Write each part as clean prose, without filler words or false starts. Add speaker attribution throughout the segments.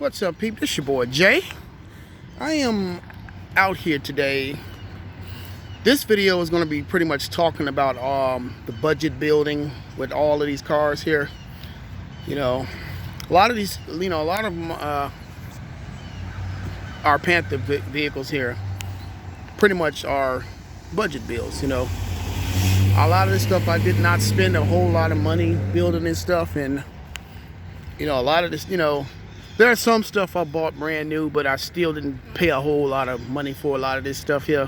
Speaker 1: What's up, people? This your boy Jay. I am out here today. This video is going to be pretty much talking about the budget building with all of these cars here. You know, a lot of these, a lot of them are Panther vehicles here. Pretty much are budget builds. A lot of this stuff I did not spend a whole lot of money building this stuff, and a lot of this, there's some stuff I bought brand new, but I still didn't pay a whole lot of money for a lot of this stuff here.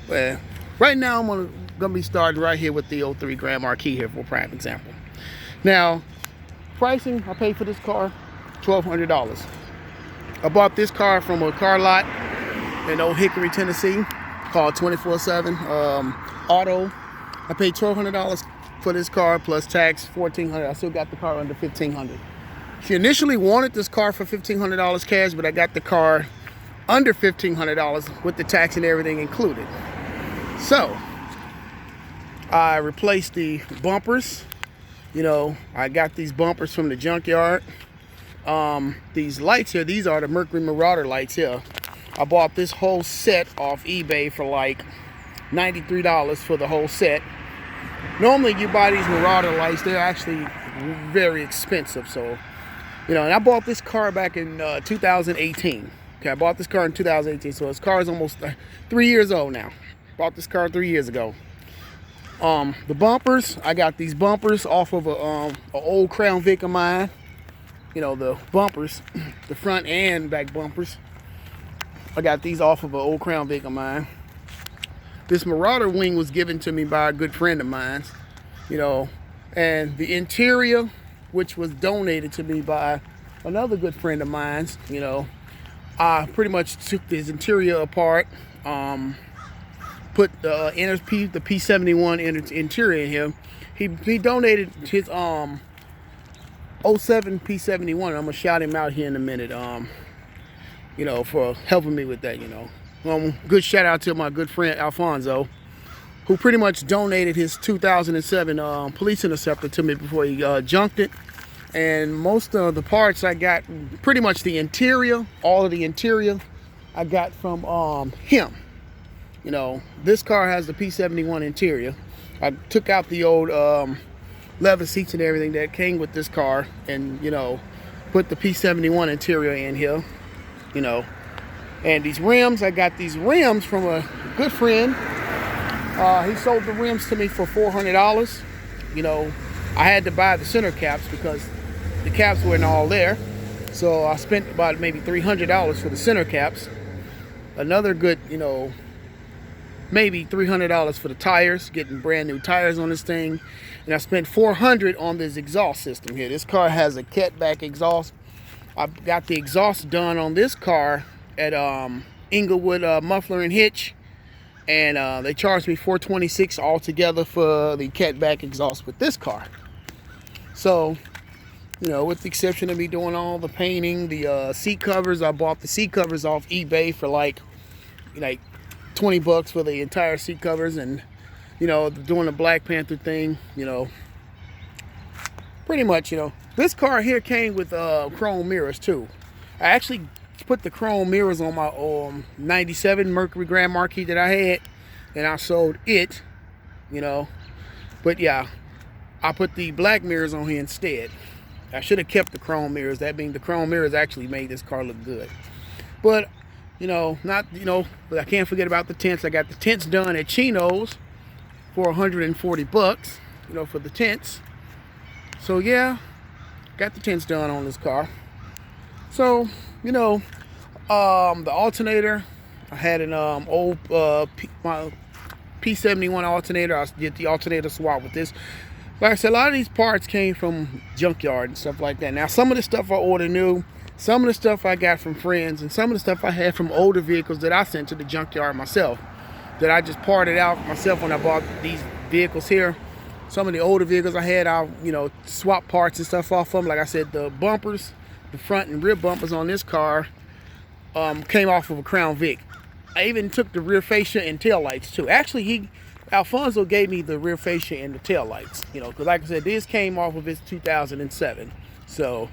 Speaker 1: But right now I'm gonna be starting right here with the 03 Grand Marquis here for a prime example. Now, pricing, I paid for this car $1,200. I bought this car from a car lot in Old Hickory, Tennessee, called 24/7 Auto. I paid $1,200 for this car plus tax, $1,400. I still got the car under $1,500. She initially wanted this car for $1,500 cash, but I got the car under $1,500 with the tax and everything included. So I replaced the bumpers. I got these bumpers from the junkyard. These lights here, these are the Mercury Marauder lights here. I bought this whole set off eBay for like $93 for the whole set. Normally you buy these Marauder lights, they're actually very expensive. So, and I bought this car back in 2018. Okay, I bought this car in 2018, so this car is almost 3 years old now. Bought this car 3 years ago. The bumpers, I got these bumpers off of a old Crown Vic of mine. The bumpers, the front and back bumpers. I got these off of an old Crown Vic of mine. This Marauder wing was given to me by a good friend of mine, and the interior, which was donated to me by another good friend of mine, I pretty much took this interior apart, put the P71 interior in here. He donated his 07 P71. I'm gonna shout him out here in a minute, for helping me with that. Good shout out to my good friend Alfonso, who pretty much donated his 2007 police interceptor to me before he junked it. And most of the parts I got, pretty much the interior, all of the interior, I got from him. This car has the P71 interior. I took out the old leather seats and everything that came with this car, and put the P71 interior in here. And these rims, I got these rims from a good friend. He sold the rims to me for $400. I had to buy the center caps because the caps weren't all there. So I spent about maybe $300 for the center caps. Another good, maybe $300 for the tires, getting brand new tires on this thing. And I spent $400 on this exhaust system here. This car has a catback exhaust. I got the exhaust done on this car at Inglewood Muffler and Hitch, and they charged me $426 altogether for the catback exhaust with this car. So, with the exception of me doing all the painting, the seat covers, I bought the seat covers off eBay for like $20 for the entire seat covers, and doing the Black Panther thing, pretty much, this car here came with chrome mirrors too. I actually put the chrome mirrors on my 97 Mercury Grand Marquis that I had, and I sold it, but yeah, I put the black mirrors on here instead. I should have kept the chrome mirrors, that being the chrome mirrors actually made this car look good. But but I can't forget about the tents. I got the tents done at Chino's for $140, for the tents. So yeah, got the tents done on this car. So, the alternator, I had an old my P71 alternator. I did the alternator swap with this. Like I said, a lot of these parts came from junkyard and stuff like that. Now, some of the stuff I ordered new, some of the stuff I got from friends, and some of the stuff I had from older vehicles that I sent to the junkyard myself, that I just parted out myself when I bought these vehicles here. Some of the older vehicles I had, I swap parts and stuff off of them. Like I said, the bumpers, the front and rear bumpers on this car came off of a Crown Vic. I even took the rear fascia and tail lights too. Actually, Alfonso gave me the rear fascia and the tail lights, because like I said, this came off of his 2007. So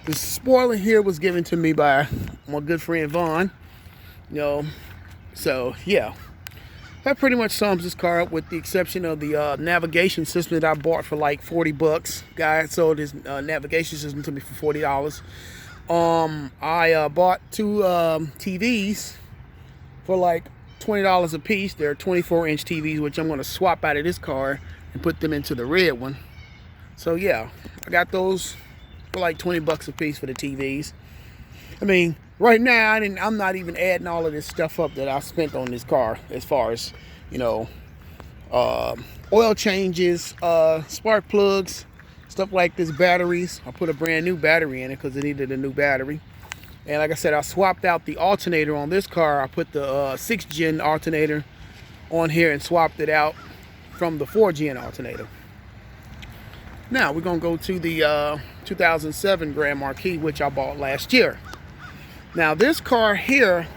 Speaker 1: The spoiler here was given to me by my good friend Vaughn. You know, so yeah. That pretty much sums this car up, with the exception of the navigation system that I bought for like 40 bucks. Guy sold his navigation system to me for $40. I bought two TVs for like $20 a piece. They're 24-inch TVs, which I'm going to swap out of this car and put them into the red one. So yeah, I got those for like 20 bucks a piece for the TVs. I mean, right now, I'm not even adding all of this stuff up that I spent on this car, as far as, you know, oil changes, spark plugs, stuff like this, batteries. I put a brand new battery in it because it needed a new battery. And like I said, I swapped out the alternator on this car. I put the 6th gen alternator on here and swapped it out from the 4th gen alternator. Now, we're going to go to the 2007 Grand Marquis, which I bought last year. Now this car here,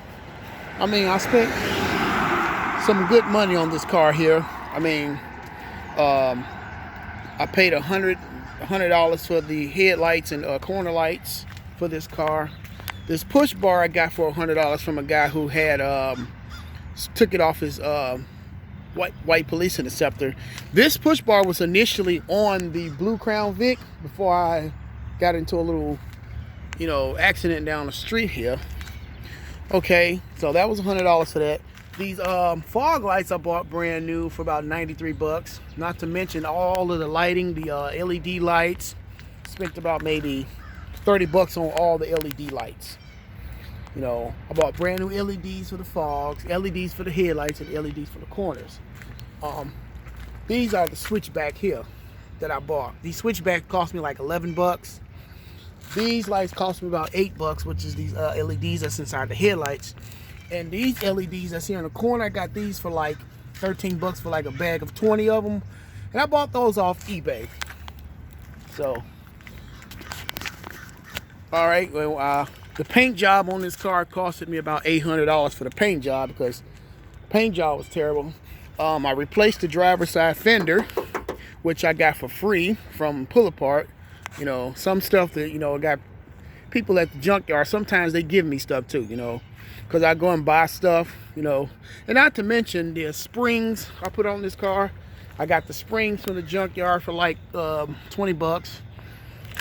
Speaker 1: I mean, I spent some good money on this car here. I mean, I paid $100 for the headlights and corner lights for this car. This push bar I got for $100 from a guy who had took it off his white police interceptor. This push bar was initially on the blue Crown Vic before I got into a little, you know, accident down the street here. Okay, so that was $100 for that. These fog lights I bought brand new for about 93 bucks. Not to mention all of the lighting, the LED lights. Spent about maybe 30 bucks on all the LED lights. You know, I bought brand new LEDs for the fogs, LEDs for the headlights, and LEDs for the corners. These are the switchback here that I bought. These switchbacks cost me like 11 bucks. These lights cost me about 8 bucks, which is these LEDs that's inside the headlights. And these LEDs that's here in the corner, I got these for like 13 bucks for like a bag of 20 of them. And I bought those off eBay. So, all right, well, the paint job on this car costed me about $800 for the paint job, because the paint job was terrible. I replaced the driver's side fender, which I got for free from Pull Apart. You know, some stuff that, you know, I got people at the junkyard, sometimes they give me stuff too, you know, because I go and buy stuff, you know. And not to mention the springs I put on this car. I got the springs from the junkyard for like 20 bucks.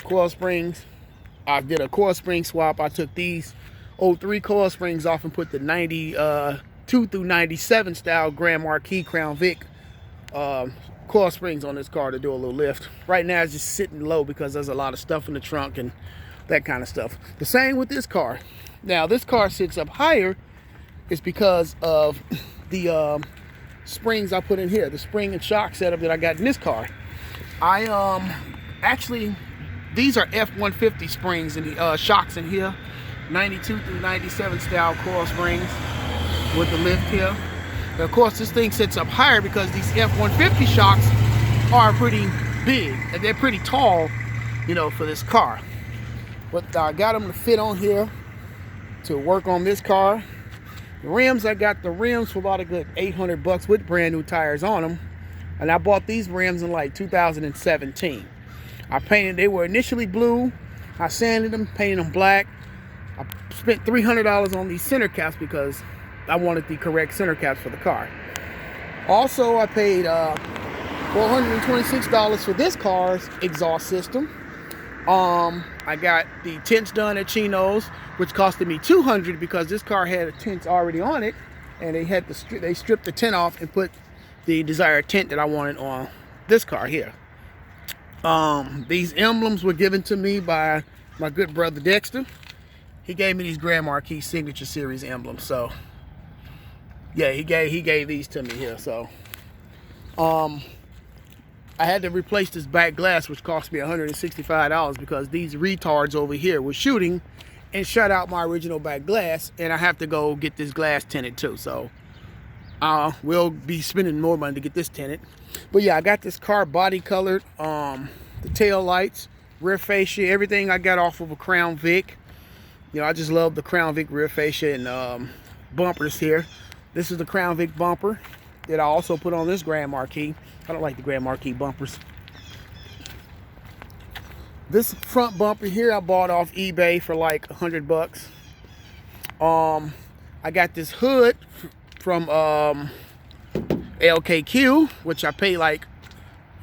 Speaker 1: Coil springs. I did a coil spring swap. I took these 03 coil springs off and put the 92 through 97 style Grand Marquis Crown Vic coil springs on this car to do a little lift. Right now it's just sitting low because there's a lot of stuff in the trunk and that kind of stuff. The same with this car. Now this car sits up higher is because of the springs I put in here, the spring and shock setup that I got in this car. I actually, these are F-150 springs and the shocks in here, 92 through 97 style coil springs with the lift here. And of course, this thing sits up higher because these F-150 shocks are pretty big and they're pretty tall, you know, for this car. But I got them to fit on here to work on this car. The rims, I got the rims for about a good 800 bucks with brand new tires on them. And I bought these rims in like 2017. I painted, they were initially blue. I sanded them, painted them black. I spent $300 on these center caps because I wanted the correct center caps for the car. Also, I paid $426 for this car's exhaust system. I got the tints done at Chino's, which costed me $200 because this car had a tint already on it, and they stripped the tint off and put the desired tint that I wanted on this car here. These emblems were given to me by my good brother Dexter. He gave me these Grand Marquis Signature Series emblems. So yeah, he gave these to me here. So I had to replace this back glass, which cost me $165 because these retards over here were shooting and shut out my original back glass, and I have to go get this glass tinted too. So we'll be spending more money to get this tinted. But yeah, I got this car body colored. The tail lights, rear fascia, everything I got off of a Crown Vic. You know, I just love the Crown Vic rear fascia and bumpers here. This is the Crown Vic bumper that I also put on this Grand Marquis. I don't like the Grand Marquis bumpers. This front bumper here I bought off eBay for like $100. I got this hood from LKQ, which I paid like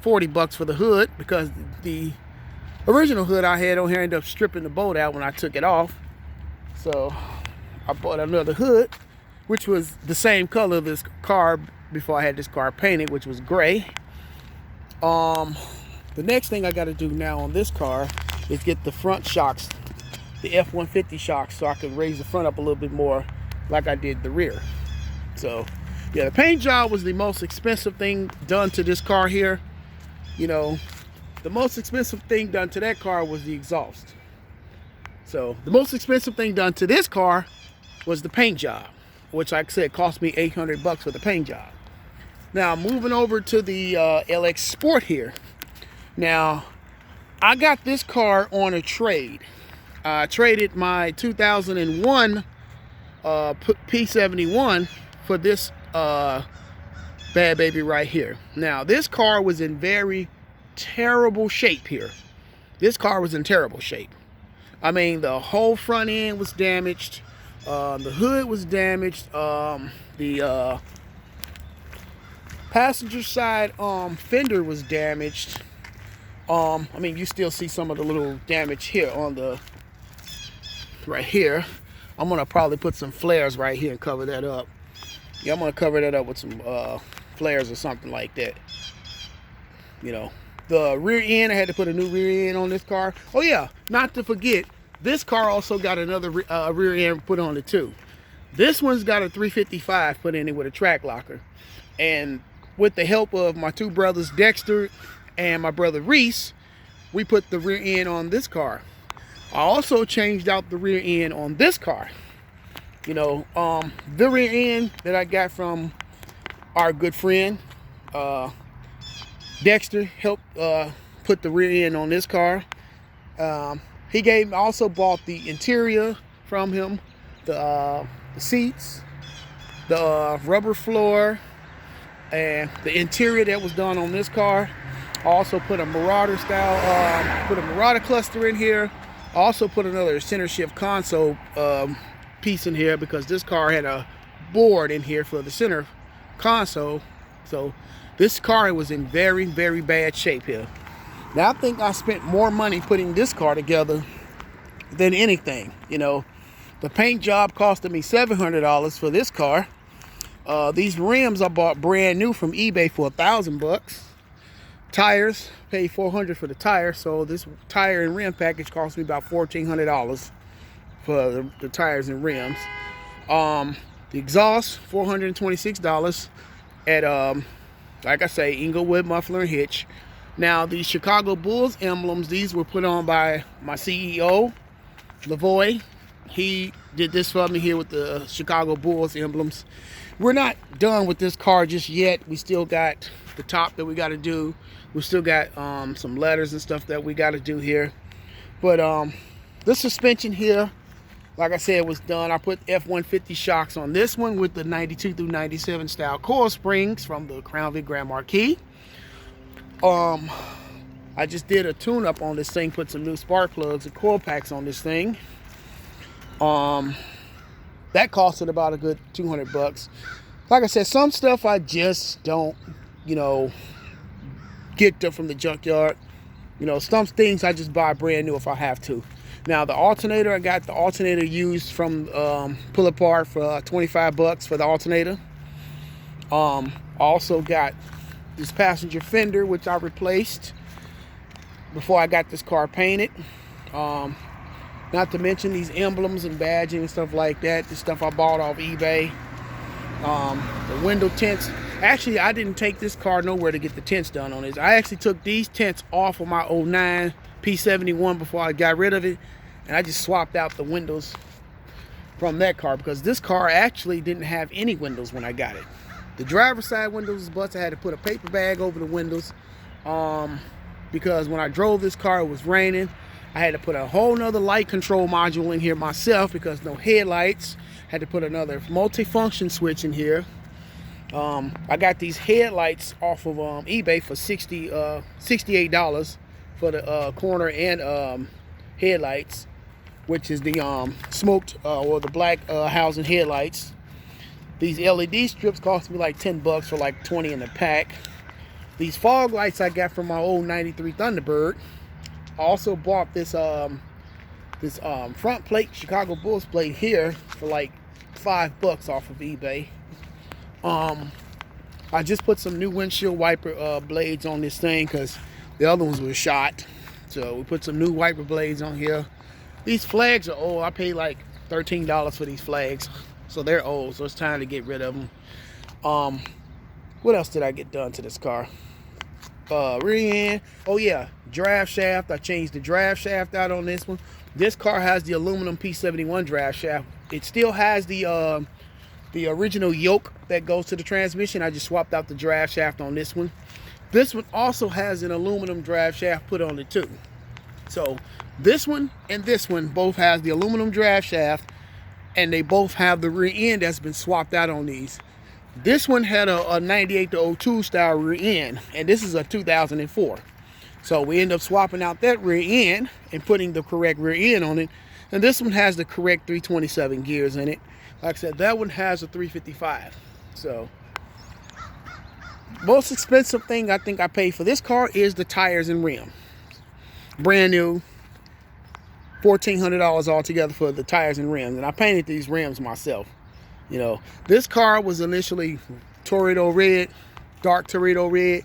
Speaker 1: $40 for the hood because the original hood I had on here ended up stripping the bolt out when I took it off. So I bought another hood, which was the same color of this car before I had this car painted, which was gray. The next thing I got to do now on this car is get the front shocks, the F-150 shocks, so I can raise the front up a little bit more like I did the rear. So yeah, the paint job was the most expensive thing done to this car here. You know, the most expensive thing done to that car was the exhaust. So the most expensive thing done to this car was the paint job, which like I said cost me $800 for the paint job. Now moving over to the LX Sport here. Now I got this car on a trade. I traded my 2001 P71 for this bad baby right here. Now this car was in very terrible shape here. This car was in terrible shape. I mean, the whole front end was damaged. The hood was damaged. The passenger side fender was damaged. I mean, you still see some of the little damage here on the right here. I'm gonna probably put some flares right here and cover that up. Yeah, I'm gonna cover that up with some flares or something like that. You know, the rear end, I had to put a new rear end on this car. Oh yeah, not to forget, this car also got another rear end put on it too. This one's got a 355 put in it with a track locker. And with the help of my two brothers, Dexter and my brother Reese, we put the rear end on this car. I also changed out the rear end on this car. You know, the rear end that I got from our good friend Dexter helped put the rear end on this car. He also bought the interior from him, the seats, the rubber floor, and the interior that was done on this car. I also put a Marauder style, put a Marauder cluster in here. I also put another center shift console piece in here because this car had a board in here for the center console. So this car was in very, very bad shape here. Now I think I spent more money putting this car together than anything. You know, the paint job costed me $700 for this car. These rims I bought brand new from eBay for $1,000. Tires, paid $400 for the tires, so this tire and rim package cost me about $1,400 for the tires and rims. The exhaust, $426 at like I say, Inglewood Muffler and Hitch. Now the Chicago Bulls emblems, these were put on by my CEO, Lavoy. He did this for me here with the Chicago Bulls emblems. We're not done with this car just yet. We still got the top that we got to do. We still got some letters and stuff that we got to do here. But the suspension here, like I said, was done. I put F-150 shocks on this one with the 92 through 97 style coil springs from the Crown Vic Grand Marquis. I just did a tune-up on this thing, put some new spark plugs and coil packs on this thing. That costed about a good $200. Like I said, some stuff I just don't, you know, get them from the junkyard. You know, some things I just buy brand new if I have to. Now the alternator, I got the alternator used from Pull Apart for $25 for the alternator. I also got this passenger fender, which I replaced before I got this car painted. Not to mention these emblems and badging and stuff like that. This stuff I bought off eBay. The window tints. Actually, I didn't take this car nowhere to get the tints done on this. I actually took these tints off of my 09 P71 before I got rid of it. And I just swapped out the windows from that car because this car actually didn't have any windows when I got it. The driver's side windows was busted. I had to put a paper bag over the windows because when I drove this car, it was raining. I had to put a whole nother light control module in here myself because no headlights. Had to put another multi-function switch in here. I got these headlights off of eBay for $68 for the corner and headlights, which is the smoked or the black housing headlights. These LED strips cost me like 10 bucks for like 20 in the pack. These fog lights I got from my old 93 Thunderbird. I also bought this front plate, Chicago Bulls plate here for like 5 bucks off of eBay. I just put some new windshield wiper blades on this thing because the other ones were shot. So we put some new wiper blades on here. These flags are old. I paid like $13 for these flags. So they're old, so it's time to get rid of them. What else did I get done to this car? Rear end. Oh yeah, draft shaft. I changed the draft shaft out on this one. This car has the aluminum P71 draft shaft. It still has the original yoke that goes to the transmission. I just swapped out the draft shaft on this one. This one also has an aluminum draft shaft put on it too. So this one and this one both has the aluminum draft shaft, and they both have the rear end that's been swapped out on these. This one had a 98 to 02 style rear end, and this is a 2004. So we end up swapping out that rear end and putting the correct rear end on it. And this one has the correct 327 gears in it. Like I said, that one has a 355. So most expensive thing I think I paid for this car is the tires and rim. Brand new, $1,400 altogether for the tires and rims. And I painted these rims myself. You know, this car was initially Toreto red, dark Toreto red,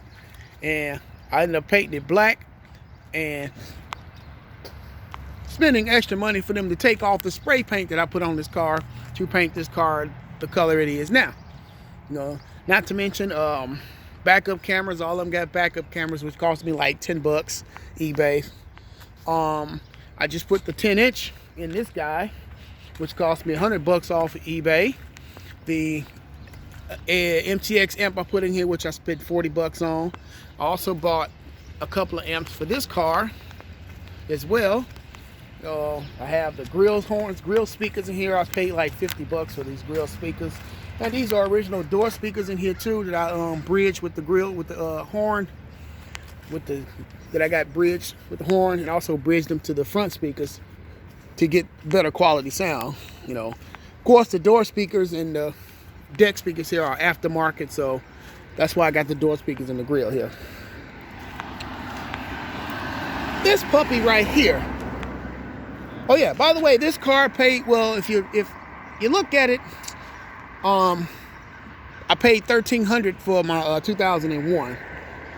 Speaker 1: and I ended up painting it black and spending extra money for them to take off the spray paint that I put on this car to paint this car the color it is now. You know, not to mention backup cameras. All of them got backup cameras, which cost me like 10 bucks eBay. I just put the 10-inch in this guy, which cost me 100 bucks off of eBay. The MTX amp I put in here, which I spent 40 bucks on. I also bought a couple of amps for this car as well. I have the grill horns, grill speakers in here. I paid like 50 bucks for these grill speakers. And these are original door speakers in here too that I bridged with the grill, with the horn, that I got bridged with the horn, and also bridged them to the front speakers to get better quality sound. You know, of course the door speakers and the deck speakers here are aftermarket, so that's why I got the door speakers and the grill here. This puppy right here. Oh yeah, by the way, this car paid, well, if you look at it, I paid $1,300 for my 2001.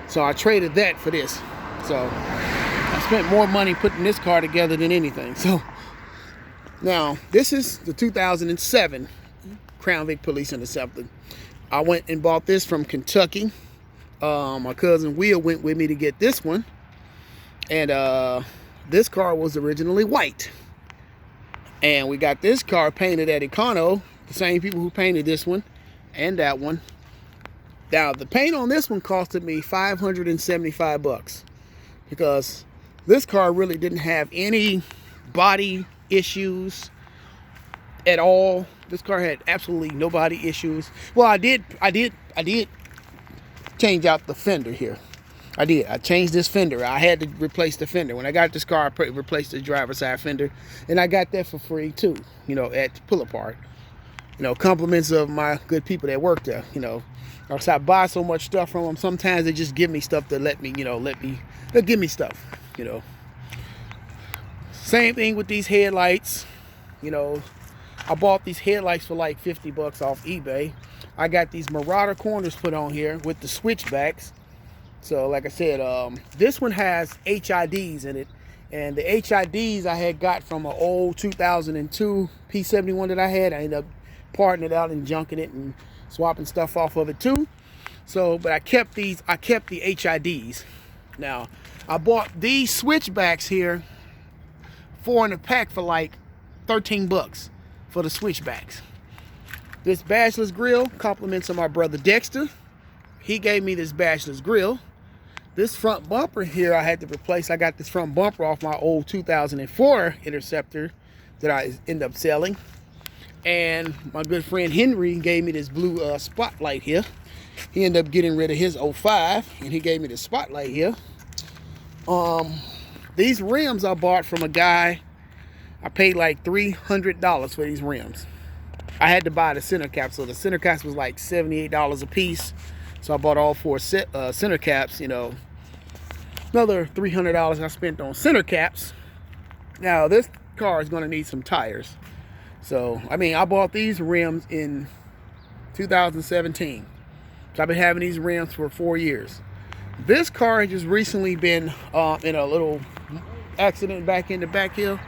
Speaker 1: So I traded that for this. So I spent more money putting this car together than anything. So now this is the 2007 Crown Vic Police Interceptor. I went and bought this from Kentucky. My cousin Will went with me to get this one. And this car was originally white. And we got this car painted at Econo, the same people who painted this one and that one. Now, the paint on this one costed me 575 bucks because this car really didn't have any body issues at all. This car had absolutely no body issues. Well, I did change out the fender here. I changed this fender. I had to replace the fender. When I got this car, I replaced the driver's side fender, and I got that for free too, you know, at Pull Apart. You know, compliments of my good people that work there, you know. I buy so much stuff from them. Sometimes they just give me stuff to they'll give me stuff, you know. Same thing with these headlights. You know, I bought these headlights for like 50 bucks off eBay. I got these Marauder corners put on here with the switchbacks. So like I said, this one has HIDs in it. And the HIDs I had got from an old 2002 P71 that I had. I ended up parting it out and junking it and swapping stuff off of it too. So, but I kept the HIDs. Now, I bought these switchbacks here, 4 in a pack for like 13 bucks for the switchbacks. This bashless grill, compliments of my brother Dexter. He gave me this bashless grill. This front bumper here I had to replace. I got this front bumper off my old 2004 Interceptor that I ended up selling. And my good friend Henry gave me this blue spotlight here. He ended up getting rid of his 05, and he gave me the spotlight here. These rims I bought from a guy. I paid like $300 for these rims. I had to buy the center cap, so the center caps was like $78 a piece. So I bought all four center caps, you know. Another $300 I spent on center caps. Now this car is gonna need some tires. So, I mean, I bought these rims in 2017. So I've been having these rims for 4 years. This car has just recently been in a little accident back in the back hill.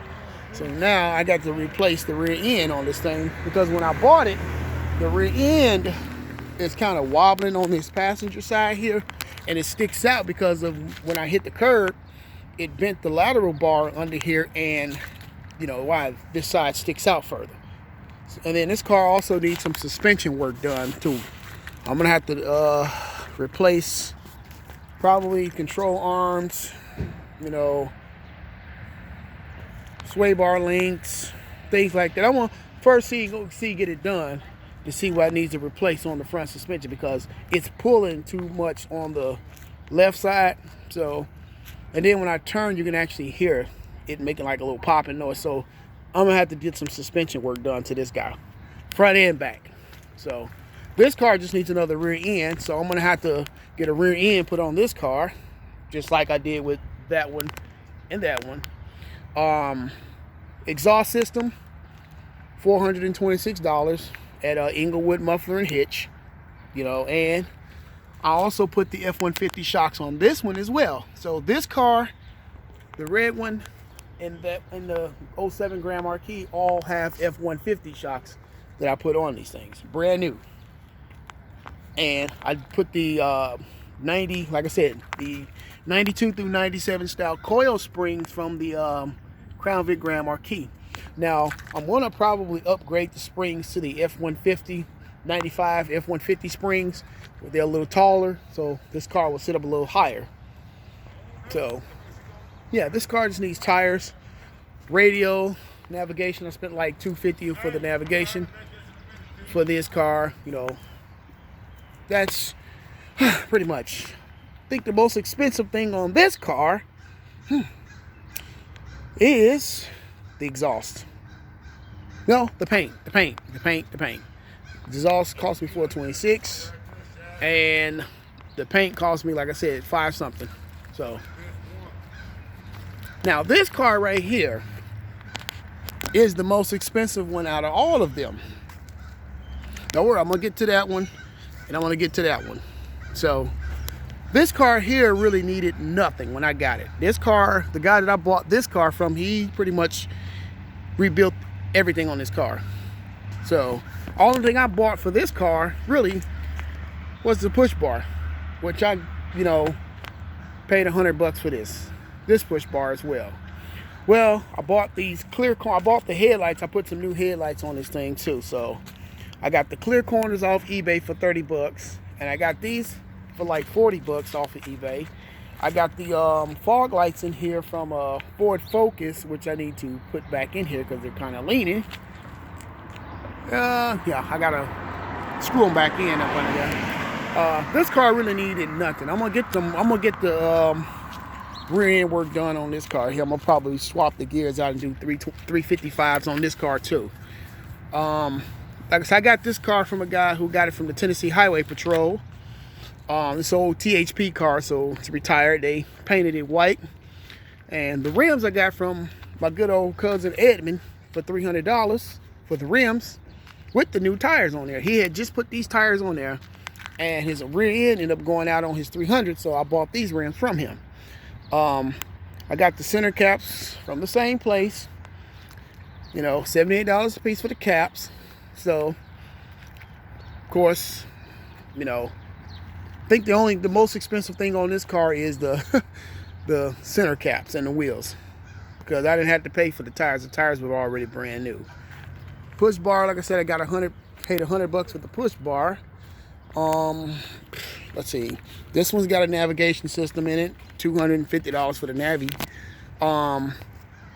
Speaker 1: So now I got to replace the rear end on this thing, because when I bought it, the rear end is kind of wobbling on this passenger side here, and it sticks out because of when I hit the curb, it bent the lateral bar under here, and you know why this side sticks out further. And then this car also needs some suspension work done too. I'm gonna have to replace probably control arms, you know, sway bar links, things like that. I want first get it done to see what needs to replace on the front suspension, because it's pulling too much on the left side. So, and then when I turn, you can actually hear it making like a little popping noise. So I'm gonna have to get some suspension work done to this guy, front and back. So this car just needs another rear end, so I'm gonna have to get a rear end put on this car, just like I did with that one and that one. Exhaust system, $426 at Inglewood Muffler and Hitch, you know, and I also put the F-150 shocks on this one as well. So this car, the red one, and the 07 Grand Marquis all have F-150 shocks that I put on these things, brand new. And I put the 90, like I said, the 92 through 97 style coil springs from the Crown Vic Grand Marquis. Now, I'm going to probably upgrade the springs to the F-150, 95 F-150 springs. They're a little taller, so this car will sit up a little higher. So, yeah, this car just needs tires, radio, navigation. I spent like $250 for the navigation for this car, you know. That's pretty much. I think the most expensive thing on this car is the exhaust. No, the paint. The exhaust cost me $426, and the paint cost me, like I said, $5 something. So now this car right here is the most expensive one out of all of them. Don't worry, I'm gonna get to that one, and I'm gonna get to that one. So this car here really needed nothing when I got it. This car, the guy that I bought this car from, he pretty much rebuilt everything on this car. So only thing I bought for this car really was the push bar, which I, you know, paid $100 for this push bar as well. Well, I bought these I bought the headlights. I put some new headlights on this thing too. So I got the clear corners off eBay for $30, and I got these for like $40 off of eBay. I got the fog lights in here from Ford Focus, which I need to put back in here because they're kind of leaning. Yeah, I gotta screw them back in up under there. This car really needed nothing. I'm gonna get the rear end work done on this car here. I'm gonna probably swap the gears out and do 355s on this car too. Like I said, I got this car from a guy who got it from the Tennessee Highway Patrol. This old THP car, so it's retired. They painted it white. And the rims I got from my good old cousin Edmund for $300 for the rims with the new tires on there. He had just put these tires on there, and his rear end ended up going out on his 300, so I bought these rims from him. I got the center caps from the same place. You know, $78 a piece for the caps. So, of course, you know, I think the most expensive thing on this car is the the center caps and the wheels, because I didn't have to pay for the tires. The tires were already brand new. Push bar, like I said, I got paid $100 for the push bar. Let's see, this one's got a navigation system in it, $250 for the Navi.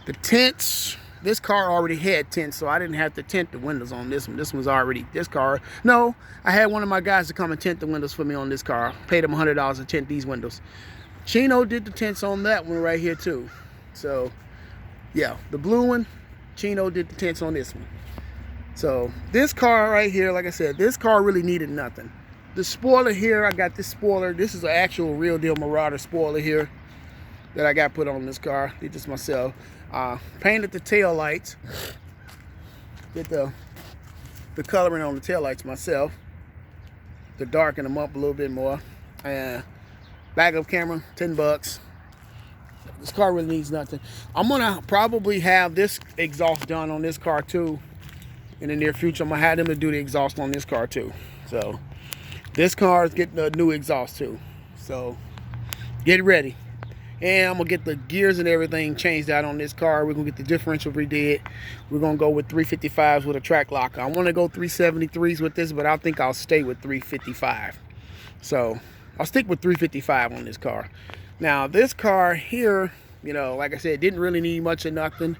Speaker 1: The tints, this car already had tints, so I didn't have to tint the windows on this one. This one's already, this car, no, I had one of my guys to come and tint the windows for me on this car. Paid him $100 to tint these windows. Chino did the tints on that one right here too. So yeah, the blue one, Chino did the tints on this one. So this car right here, like I said, this car really needed nothing. The spoiler here, I got this spoiler. This is an actual real deal Marauder spoiler here that I got put on this car. Did this myself. Painted the tail lights. Did the coloring on the tail lights myself to darken them up a little bit more. And backup camera, $10. This car really needs nothing. I'm gonna probably have this exhaust done on this car too in the near future. I'm gonna have them to do the exhaust on this car too. So this car is getting a new exhaust too. So get ready. And I'm gonna get the gears and everything changed out on this car. We're gonna get the differential redid. We're gonna go with 355s with a track locker. I want to go 373s with this, but I think I'll stay with 355. So I'll stick with 355 on this car. Now this car here, you know, like I said, didn't really need much of nothing.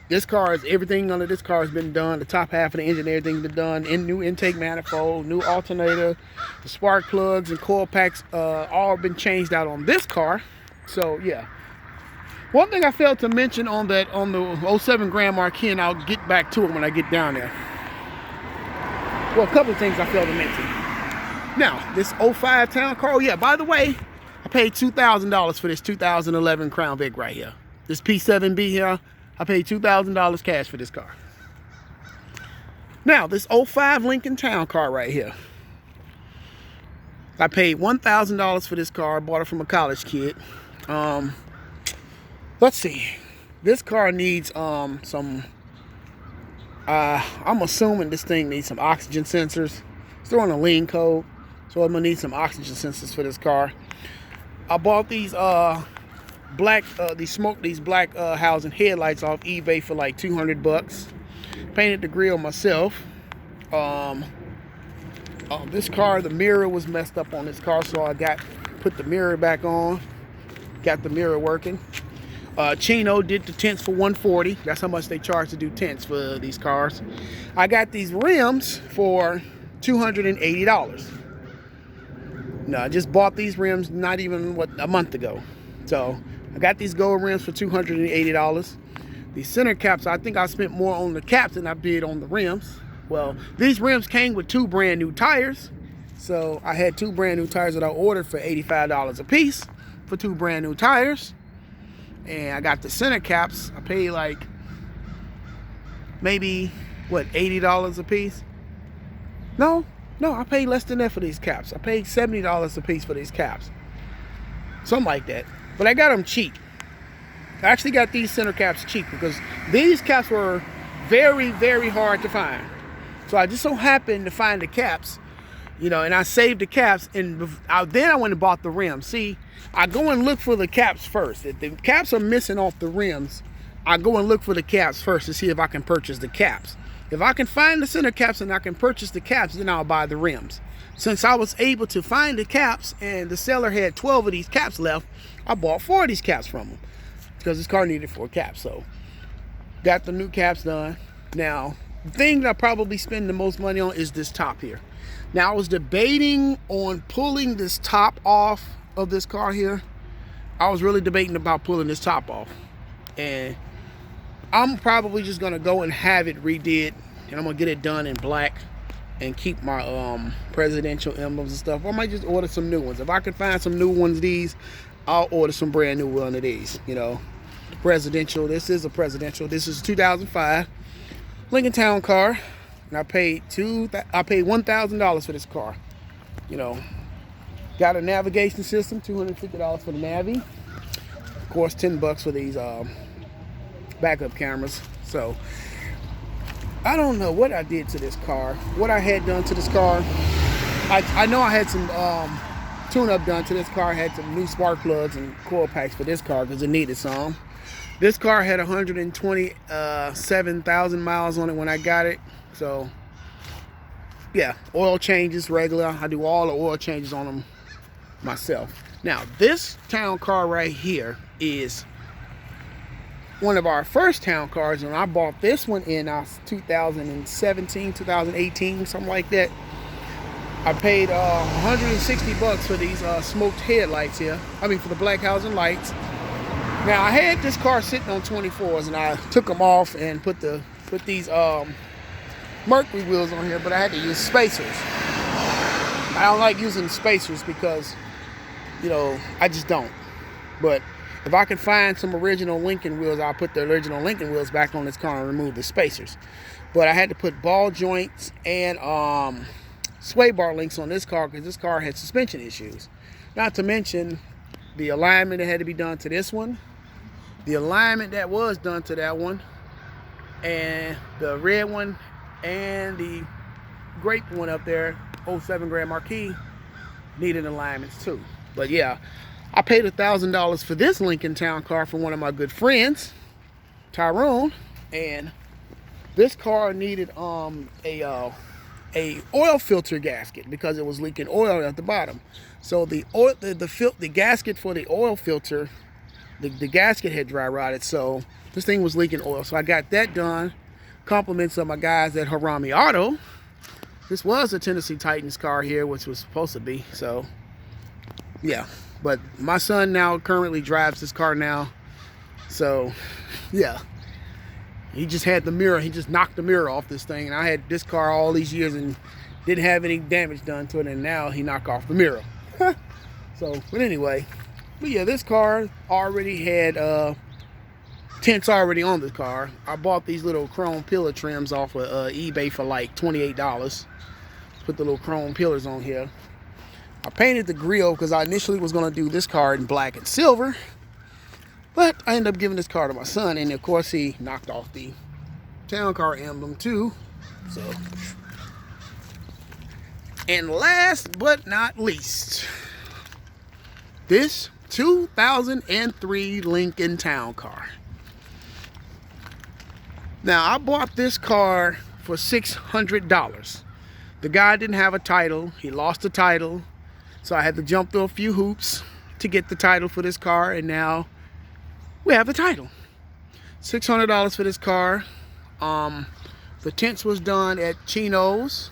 Speaker 1: This car is everything under this car has been done. The top half of the engine, everything's been done. New intake manifold, new alternator, the spark plugs and coil packs, all been changed out on this car. So yeah. One thing I failed to mention on the 07 Grand Marquis, and I'll get back to it when I get down there. Well, a couple of things I failed to mention. Now, this 05 Town Car, oh yeah, by the way, I paid $2,000 for this 2011 Crown Vic right here. This P7B here, I paid $2,000 cash for this car. Now, this 05 Lincoln Town Car right here. I paid $1,000 for this car. Bought it from a college kid. Let's see. This car needs some... I'm assuming this thing needs some oxygen sensors. It's throwing a lean code, so I'm gonna need some oxygen sensors for this car. I bought these black housing headlights off eBay for like $200. Painted the grill myself. This car, the mirror was messed up on this car, so I put the mirror back on. Got the mirror working. Chino did the tints for $140. That's how much they charge to do tints for these cars. I got these rims for $280. No, I just bought these rims not even a month ago. So I got these gold rims for $280. These center caps, I think I spent more on the caps than I did on the rims. Well, these rims came with 2 brand new tires. So I had 2 brand new tires that I ordered for $85 a piece for 2 brand new tires. And I got the center caps. I paid like maybe, what, $80 a piece? No, I paid less than that for these caps. I paid $70 a piece for these caps. Something like that. But I got them cheap. I actually got these center caps cheap because these caps were very, very hard to find. So I just so happened to find the caps, you know, and I saved the caps, and then I went and bought the rims. See, I go and look for the caps first. If the caps are missing off the rims, I go and look for the caps first to see if I can purchase the caps. If I can find the center caps and I can purchase the caps, then I'll buy the rims. Since I was able to find the caps and the seller had 12 of these caps left, I bought 4 of these caps from him because this car needed 4 caps. So got the new caps done. Now, the thing that I probably spend the most money on is this top here. Now, I was debating on pulling this top off of this car here. I was really debating about pulling this top off. And I'm probably just going to go and have it redid. And I'm going to get it done in black and keep my presidential emblems and stuff. Or I might just order some new ones. If I can find some new ones of these, I'll order some brand new one of these. You know, presidential. This is a presidential. This is 2005 Lincoln Town Car. And I paid $1,000 for this car. You know, got a navigation system, $250 for the Navi. Of course, $10 for these backup cameras. So I don't know what I did to this car, what I had done to this car. I know I had some tune-up done to this car. I had some new spark plugs and coil packs for this car because it needed some. This car had 127,000 miles on it when I got it. So yeah, oil changes regular. I do all the oil changes on them myself. Now this town car right here is one of our first town cars, and I bought this one in 2017, 2018, something like that. I paid 160 bucks for these smoked headlights here. I mean, for the black housing lights. Now I had this car sitting on 24s, and I took them off and put these Mercury wheels on here, but I had to use spacers. I don't like using spacers because, you know, I just don't. But if I can find some original Lincoln wheels, I'll put the original Lincoln wheels back on this car and remove the spacers. But I had to put ball joints and sway bar links on this car because this car had suspension issues. Not to mention the alignment that had to be done to this one, the alignment that was done to that one, and the red one and the grape one up there, 07 Grand Marquis, needed alignments too. But yeah, I paid $1,000 for this Lincoln Town car from one of my good friends, Tyrone, and this car needed a oil filter gasket because it was leaking oil at the bottom. So the gasket for the oil filter, the gasket had dry rotted, so this thing was leaking oil. So I got that done. Compliments of my guys at Harami Auto. This was a Tennessee Titans car here, which was supposed to be. So yeah, but my son now currently drives this car now. So yeah, he just had the mirror. He just knocked the mirror off this thing, and I had this car all these years and didn't have any damage done to it, and now he knocked off the mirror. So, but anyway, but yeah, this car already had tents already on the car. I bought these little chrome pillar trims off of eBay for like $28. Put the little chrome pillars on here. I painted the grille because I initially was going to do this car in black and silver, but I ended up giving this car to my son, and of course he knocked off the town car emblem too. So, and last but not least, this 2003 Lincoln Town Car. Now, I bought this car for $600. The guy didn't have a title. He lost the title. So I had to jump through a few hoops to get the title for this car, and now we have the title. $600 for this car. The tents was done at Chino's.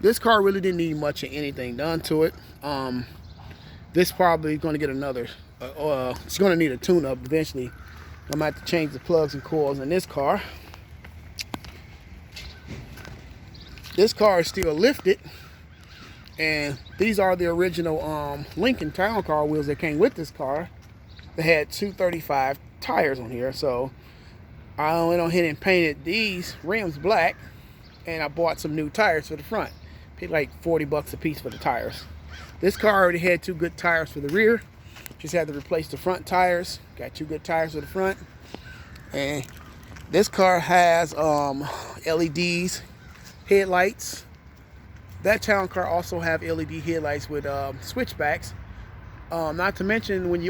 Speaker 1: This car really didn't need much of anything done to it. This probably going to get another, it's going to need a tune-up eventually. I'm going to have to change the plugs and coils in this car. This car is still lifted, and these are the original Lincoln Town Car wheels that came with this car. They had 235 tires on here, so I went on ahead and painted these rims black, and I bought some new tires for the front. Paid like 40 bucks a piece for the tires. This car already had two good tires for the rear. Just had to replace the front tires. Got two good tires for the front. And this car has LEDs, headlights. That town car also have LED headlights with switchbacks. Not to mention when you